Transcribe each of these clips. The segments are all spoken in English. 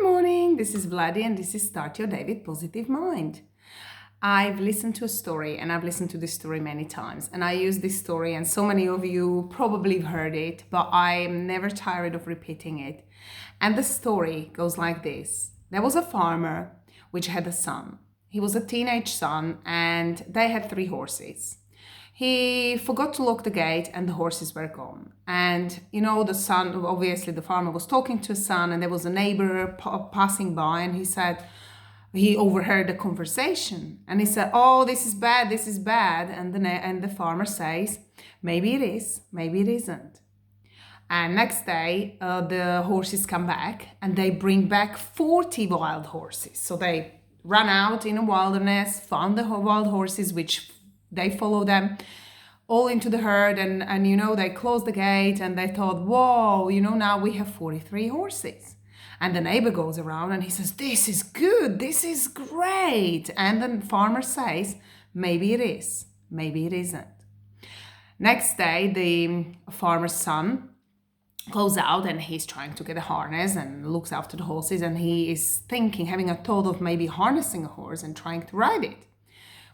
morning, this is Vladi and this is Start Your Day with Positive Mind. I've listened to a story and I've listened to this story many times and I use this story and so many of you probably heard it, but I'm never tired of repeating it. And the story goes like this. There was a farmer which had a son. He was a teenage son and they had 3 horses. He forgot to lock the gate and the horses were gone. And, the son, obviously the farmer was talking to his son and there was a neighbor passing by and he overheard the conversation and he said, "Oh, this is bad, this is bad." And the farmer says, "Maybe it is, maybe it isn't." And next day, the horses come back and they bring back 40 wild horses. So they ran out in a wilderness, found the wild horses, which they follow them all into the herd and they closed the gate and they thought, whoa, now we have 43 horses. And the neighbor goes around and he says, "This is good, this is great." And the farmer says, "Maybe it is, maybe it isn't." Next day, the farmer's son goes out and he's trying to get a harness and looks after the horses and he is thinking, having a thought of maybe harnessing a horse and trying to ride it.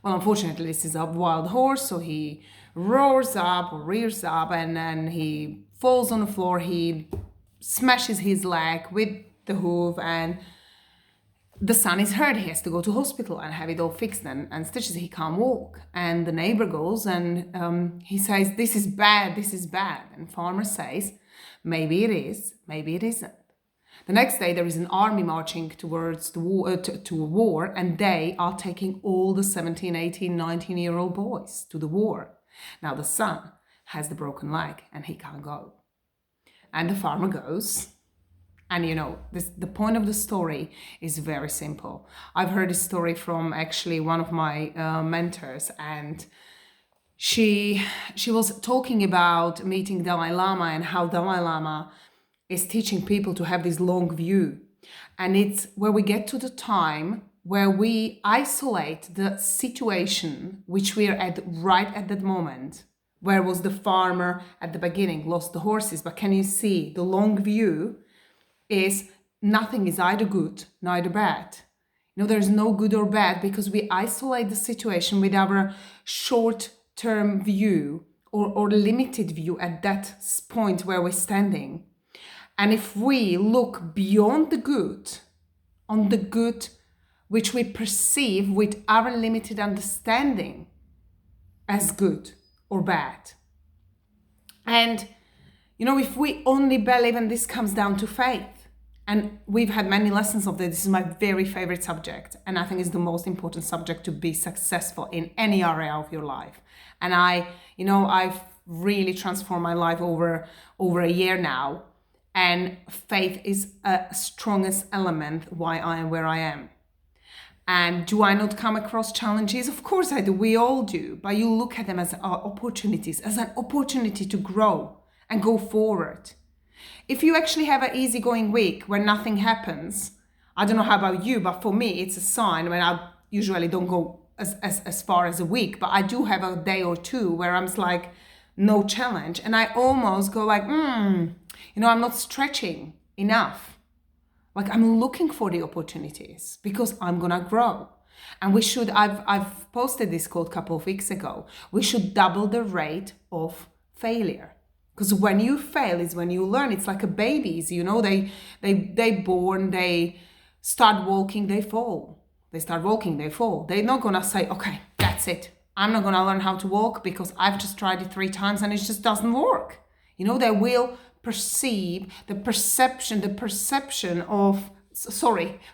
Well, unfortunately, this is a wild horse, so he rears up and then he falls on the floor. He smashes his leg with the hoof and the son is hurt. He has to go to hospital and have it all fixed and stitches. He can't walk. And the neighbor goes and he says, "This is bad, this is bad." And farmer says, "Maybe it is, maybe it isn't." The next day, there is an army marching towards the war, to a war, and they are taking all the 17, 18, 19-year-old boys to the war. Now, the son has the broken leg and he can't go. And the farmer goes. And the point of the story is very simple. I've heard this story from actually one of my mentors, and she was talking about meeting Dalai Lama and how Dalai Lama is teaching people to have this long view. And it's where we get to the time where we isolate the situation which we are at right at that moment. Where was the farmer at the beginning, lost the horses, but can you see the long view is nothing is either good, neither bad. There's no good or bad because we isolate the situation with our short-term view or limited view at that point where we're standing. And if we look beyond the good, on the good which we perceive with our limited understanding as good or bad. And, if we only believe, and this comes down to faith, and we've had many lessons of this. This is my very favorite subject. And I think it's the most important subject to be successful in any area of your life. And I've really transformed my life over a year now. And faith is a strongest element why I am where I am. And do I not come across challenges? Of course I do. We all do. But you look at them as opportunities, as an opportunity to grow and go forward. If you actually have an easygoing week where nothing happens, I don't know how about you, but for me, it's a sign when I usually don't go as far as a week, but I do have a day or two where I'm like, no challenge. And I almost go like, I'm not stretching enough. Like I'm looking for the opportunities because I'm going to grow. And I've posted this quote a couple of weeks ago. We should double the rate of failure. Because when you fail is when you learn. It's like a babies, they born, they start walking, they fall. They start walking, they fall. They're not going to say, "Okay, that's it. I'm not going to learn how to walk because I've just tried it 3 times and it just doesn't work." They will perceive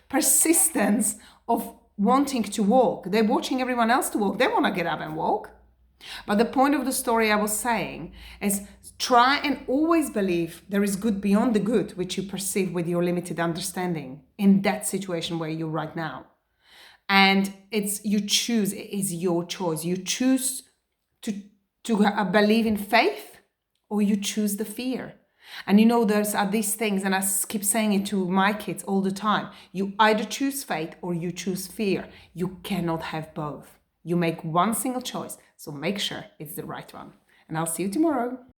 persistence of wanting to walk. They're watching everyone else to walk. They want to get up and walk. But the point of the story I was saying is try and always believe there is good beyond the good which you perceive with your limited understanding in that situation where you're right now. And you choose, it is your choice. You choose to believe in faith or you choose the fear. And there's these things, and I keep saying it to my kids all the time. You either choose faith or you choose fear. You cannot have both. You make one single choice, so make sure it's the right one. And I'll see you tomorrow.